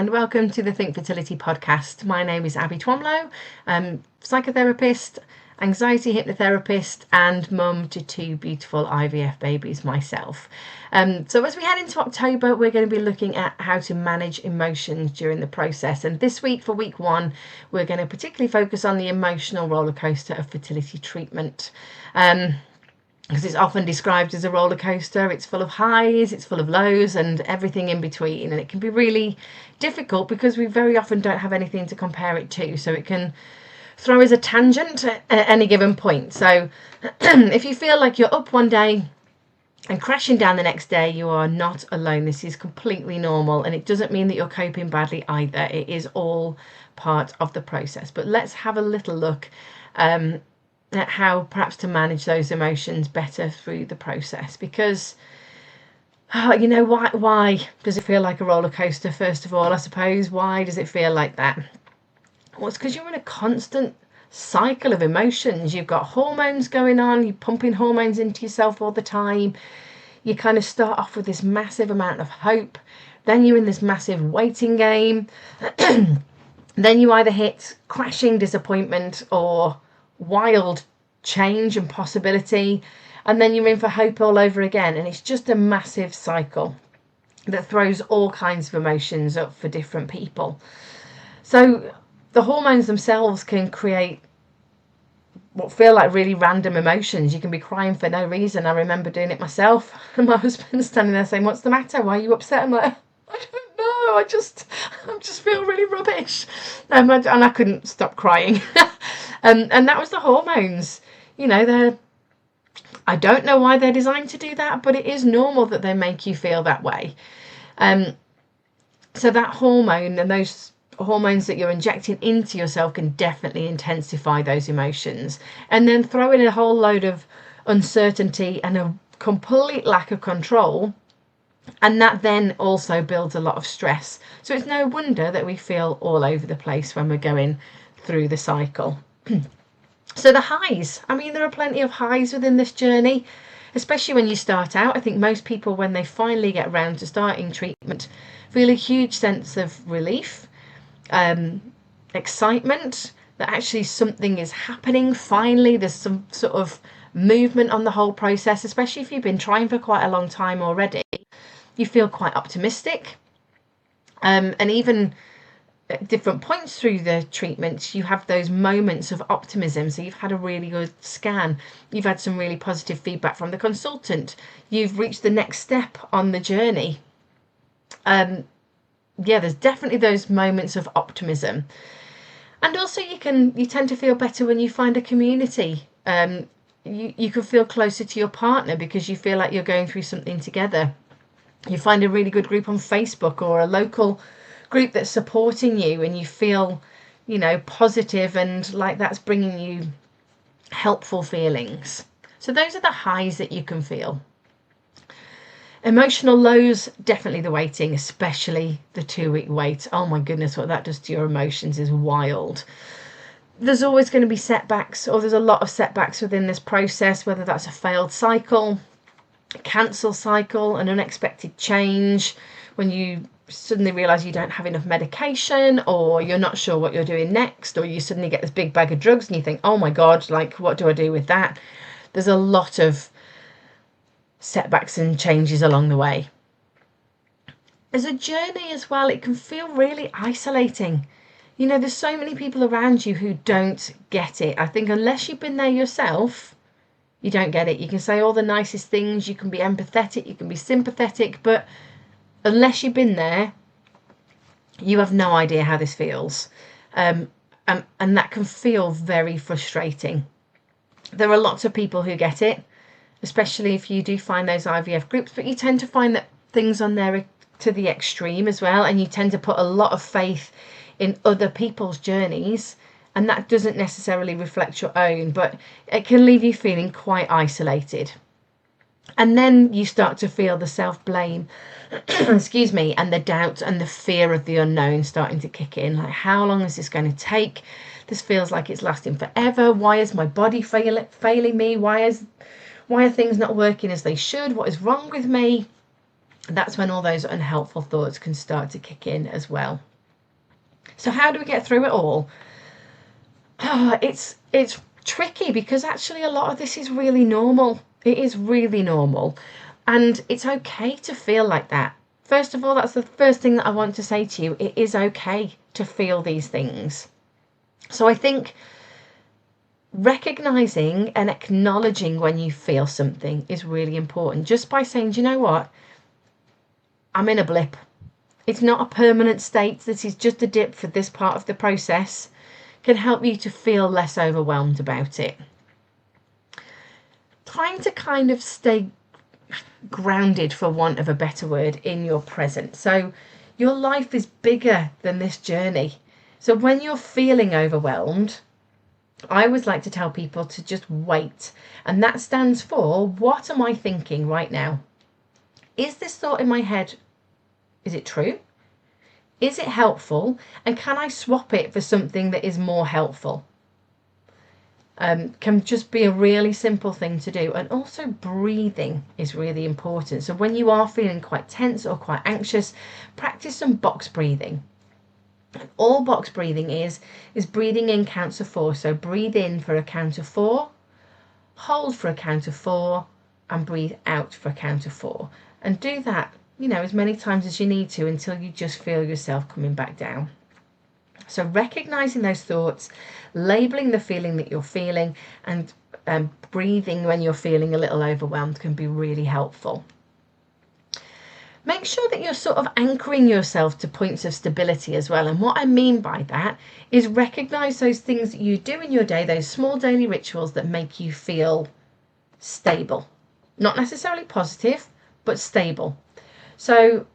and welcome to the Think Fertility podcast. My name is Abby Twomlow. I'm psychotherapist, anxiety hypnotherapist, and mum to two beautiful IVF babies myself. So as we head into October, we're going to be looking at how to manage emotions during the process. And this week, for week 1, we're going to particularly focus on the emotional rollercoaster of fertility treatment. Because it's often described as a roller coaster. It's full of highs, it's full of lows, and everything in between. And it can be really difficult because we very often don't have anything to compare it to. So it can throw us a tangent at any given point. So if you feel like you're up one day and crashing down the next day, you are not alone. This is completely normal, and it doesn't mean that you're coping badly either. It is all part of the process. But let's have a little look at how perhaps to manage those emotions better through the process. Because why does it feel like a roller coaster? First of all, I suppose, why does it feel like that? Well, it's because you're in a constant cycle of emotions. You've got hormones going on, you're pumping hormones into yourself all the time. You kind of start off with this massive amount of hope, then you're in this massive waiting game. Then you either hit crashing disappointment or wild change and possibility, and then you're in for hope all over again. And it's just a massive cycle that throws all kinds of emotions up for different people. So the hormones themselves can create what feel like really random emotions. You can be crying for no reason. I remember doing it myself, and my husband standing there saying, "What's the matter? Why are you upset?" I'm like, "I don't know. I just feel really rubbish," and I couldn't stop crying. And that was the hormones. I don't know why they're designed to do that, but it is normal that they make you feel that way. So that hormone and those hormones that you're injecting into yourself can definitely intensify those emotions, and then throw in a whole load of uncertainty and a complete lack of control, and that then also builds a lot of stress. So it's no wonder that we feel all over the place when we're going through the cycle. So the highs, there are plenty of highs within this journey, especially when you start out. I think most people, when they finally get around to starting treatment, feel a huge sense of relief, excitement that actually something is happening. Finally, there's some sort of movement on the whole process, especially if you've been trying for quite a long time already. You feel quite optimistic, and even at different points through the treatment, you have those moments of optimism. So you've had a really good scan, you've had some really positive feedback from the consultant, you've reached the next step on the journey. There's definitely those moments of optimism. And also you tend to feel better when you find a community. You can feel closer to your partner because you feel like you're going through something together. You find a really good group on Facebook or a local group that's supporting you, and you feel positive, and like that's bringing you helpful feelings. So those are the highs that you can feel. Emotional lows, definitely the waiting, especially the 2-week wait. Oh my goodness, what that does to your emotions is wild. There's always going to be setbacks, or there's a lot of setbacks within this process, whether that's a failed cycle, a cancel cycle, an unexpected change, when you suddenly realise you don't have enough medication, or you're not sure what you're doing next, or you suddenly get this big bag of drugs and you think, oh my God, what do I do with that? There's a lot of setbacks and changes along the way. As a journey as well, it can feel really isolating. There's so many people around you who don't get it. I think unless you've been there yourself, you don't get it. You can say all the nicest things, you can be empathetic, you can be sympathetic, but unless you've been there, you have no idea how this feels. And that can feel very frustrating. There are lots of people who get it, especially if you do find those IVF groups, but you tend to find that things on there are to the extreme as well, and you tend to put a lot of faith in other people's journeys, and that doesn't necessarily reflect your own, but it can leave you feeling quite isolated. And then you start to feel the self-blame, excuse me, and the doubt and the fear of the unknown starting to kick in. Like, how long is this going to take? This feels like it's lasting forever. Why is my body failing me? Why are things not working as they should? What is wrong with me? That's when all those unhelpful thoughts can start to kick in as well. So how do we get through it all? It's tricky, because actually a lot of this is really normal. It is really normal, and it's okay to feel like that. First of all, that's the first thing that I want to say to you. It is okay to feel these things. So I think recognizing and acknowledging when you feel something is really important. Just by saying, do you know what? I'm in a blip. It's not a permanent state. This is just a dip for this part of the process. Can help you to feel less overwhelmed about it. Trying to kind of stay grounded, for want of a better word, in your present. So your life is bigger than this journey. So when you're feeling overwhelmed, I always like to tell people to just wait. And that stands for, what am I thinking right now? Is this thought in my head, is it true? Is it helpful? And can I swap it for something that is more helpful? Can just be a really simple thing to do. And also breathing is really important. So when you are feeling quite tense or quite anxious, practice some box breathing. All box breathing is breathing in counts of 4. So breathe in for a count of 4, hold for a count of 4, and breathe out for a count of 4. And do that, as many times as you need to, until you just feel yourself coming back down. So recognizing those thoughts, labeling the feeling that you're feeling, and breathing when you're feeling a little overwhelmed can be really helpful. Make sure that you're sort of anchoring yourself to points of stability as well. And what I mean by that is recognize those things that you do in your day, those small daily rituals that make you feel stable. Not necessarily positive, but stable. So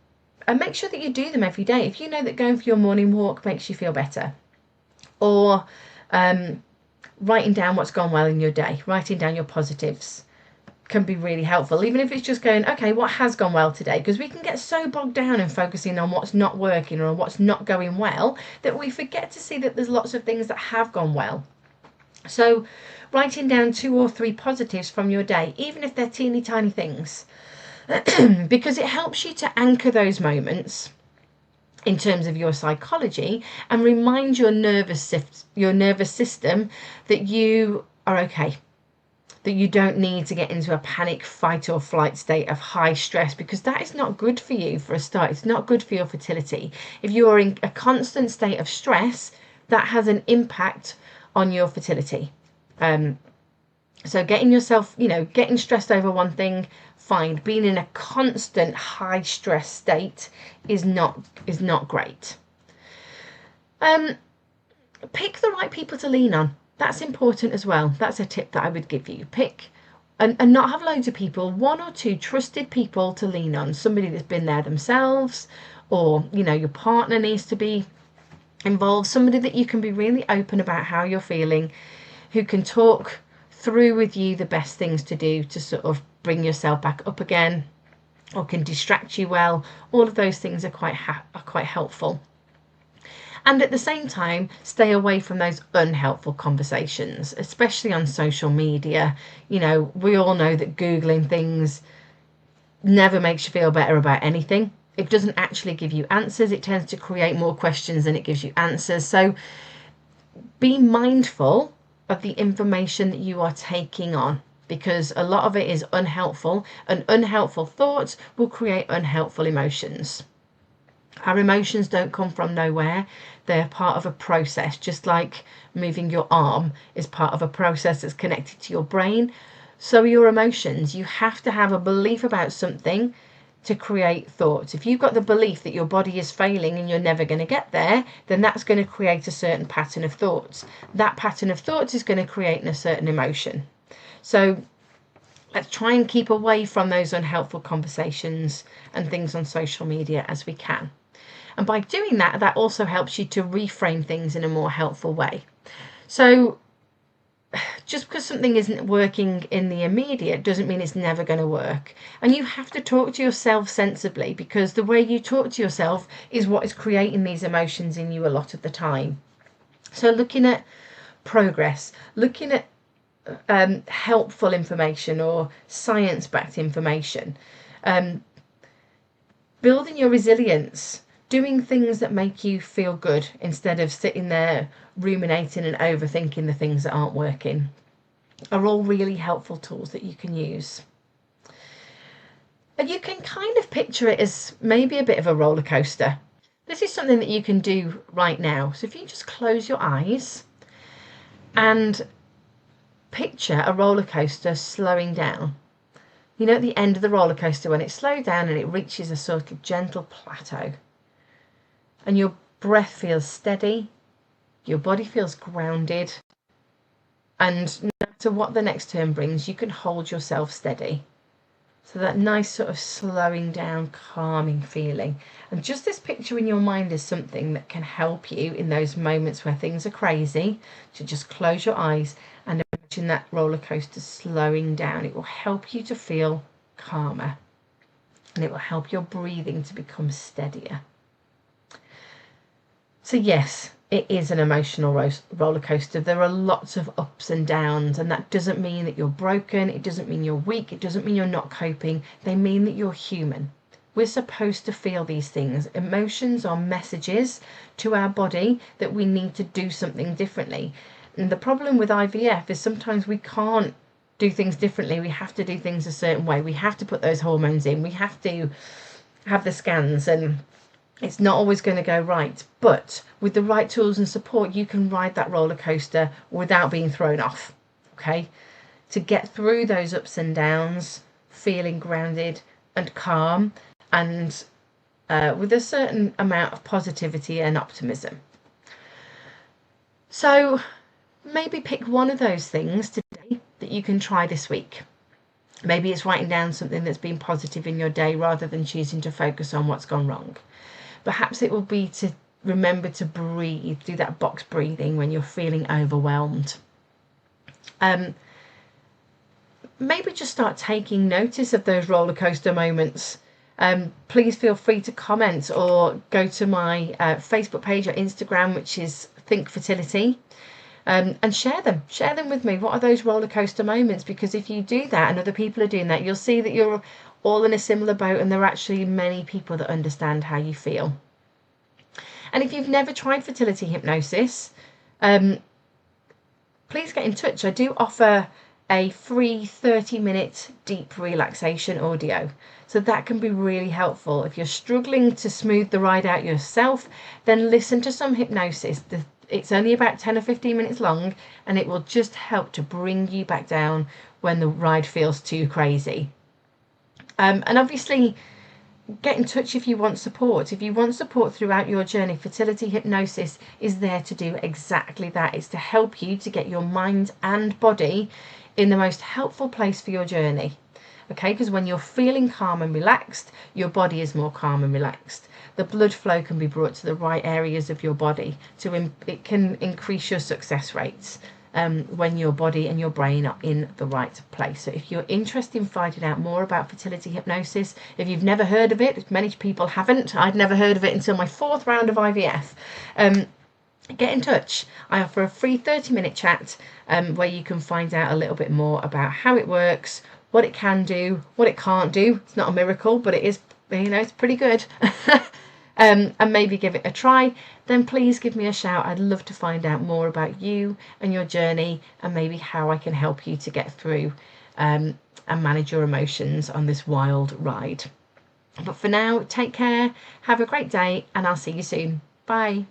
and make sure that you do them every day. If you know that going for your morning walk makes you feel better, or writing down what's gone well in your day, writing down your positives can be really helpful. Even if it's just going, okay, what has gone well today? Because we can get so bogged down in focusing on what's not working or what's not going well that we forget to see that there's lots of things that have gone well. So writing down 2 or 3 positives from your day, even if they're teeny tiny things, because it helps you to anchor those moments in terms of your psychology and remind your nervous system that you are okay, that you don't need to get into a panic, fight or flight state of high stress, because that is not good for you. For a start, it's not good for your fertility. If you are in a constant state of stress, that has an impact on your fertility. So getting yourself, getting stressed over one thing, fine. Being in a constant high stress state is not great. Pick the right people to lean on. That's important as well. That's a tip that I would give you. Pick and not have loads of people, 1 or 2 trusted people to lean on. Somebody that's been there themselves, or, your partner needs to be involved. Somebody that you can be really open about how you're feeling, who can talk through with you the best things to do to sort of bring yourself back up again, or can distract you well. All of those things are quite helpful. And at the same time, stay away from those unhelpful conversations, especially on social media. We all know that Googling things never makes you feel better about anything. It doesn't actually give you answers. It tends to create more questions than it gives you answers. So be mindful of the information that you are taking on, because a lot of it is unhelpful, and unhelpful thoughts will create unhelpful emotions. Our emotions don't come from nowhere. They're part of a process, just like moving your arm is part of a process that's connected to your brain. So your emotions, you have to have a belief about something to create thoughts. If you've got the belief that your body is failing and you're never going to get there, then that's going to create a certain pattern of thoughts. That pattern of thoughts is going to create a certain emotion. So let's try and keep away from those unhelpful conversations and things on social media as we can. And by doing that, that also helps you to reframe things in a more helpful way. So just because something isn't working in the immediate doesn't mean it's never going to work. And you have to talk to yourself sensibly, because the way you talk to yourself is what is creating these emotions in you a lot of the time. So looking at progress, looking at helpful information or science-backed information, building your resilience, doing things that make you feel good instead of sitting there ruminating and overthinking the things that aren't working are all really helpful tools that you can use. And you can kind of picture it as maybe a bit of a roller coaster. This is something that you can do right now. So if you just close your eyes and picture a roller coaster slowing down. You know, at the end of the roller coaster, when it slows down and it reaches a sort of gentle plateau, and your breath feels steady, your body feels grounded, and no matter what the next turn brings, you can hold yourself steady. So that nice sort of slowing down, calming feeling. And just this picture in your mind is something that can help you in those moments where things are crazy, to just close your eyes and imagine that roller coaster slowing down. It will help you to feel calmer, and it will help your breathing to become steadier. So yes, it is an emotional roller coaster. There are lots of ups and downs, and that doesn't mean that you're broken. It doesn't mean you're weak. It doesn't mean you're not coping. They mean that you're human. We're supposed to feel these things. Emotions are messages to our body that we need to do something differently. And the problem with IVF is sometimes we can't do things differently. We have to do things a certain way. We have to put those hormones in. We have to have the scans, and it's not always going to go right. But with the right tools and support, you can ride that roller coaster without being thrown off. Okay? To get through those ups and downs, feeling grounded and calm, and with a certain amount of positivity and optimism. So maybe pick one of those things today that you can try this week. Maybe it's writing down something that's been positive in your day rather than choosing to focus on what's gone wrong. Perhaps it will be to remember to breathe, do that box breathing when you're feeling overwhelmed. Maybe just start taking notice of those roller coaster moments. Please feel free to comment or go to my Facebook page or Instagram, which is Think Fertility, and share them with me. What are those roller coaster moments? Because if you do that and other people are doing that, you'll see that you're all in a similar boat, and there are actually many people that understand how you feel. And if you've never tried fertility hypnosis, please get in touch. I do offer a free 30-minute deep relaxation audio. So that can be really helpful. If you're struggling to smooth the ride out yourself, then listen to some hypnosis. It's only about 10 or 15 minutes long, and it will just help to bring you back down when the ride feels too crazy. And obviously, get in touch if you want support. If you want support throughout your journey, fertility hypnosis is there to do exactly that. It's to help you to get your mind and body in the most helpful place for your journey. Okay, because when you're feeling calm and relaxed, your body is more calm and relaxed. The blood flow can be brought to the right areas of your body. It can increase your success rates when your body and your brain are in the right place. So if you're interested in finding out more about fertility hypnosis, if you've never heard of it, many people haven't. I'd never heard of it until my 4th round of IVF. Get in touch. I offer a free 30-minute chat where you can find out a little bit more about how it works, what it can do, what it can't do. It's not a miracle, but it is, it's pretty good. And maybe give it a try. Then please give me a shout. I'd love to find out more about you and your journey, and maybe how I can help you to get through and manage your emotions on this wild ride. But for now, take care, have a great day, and I'll see you soon. Bye.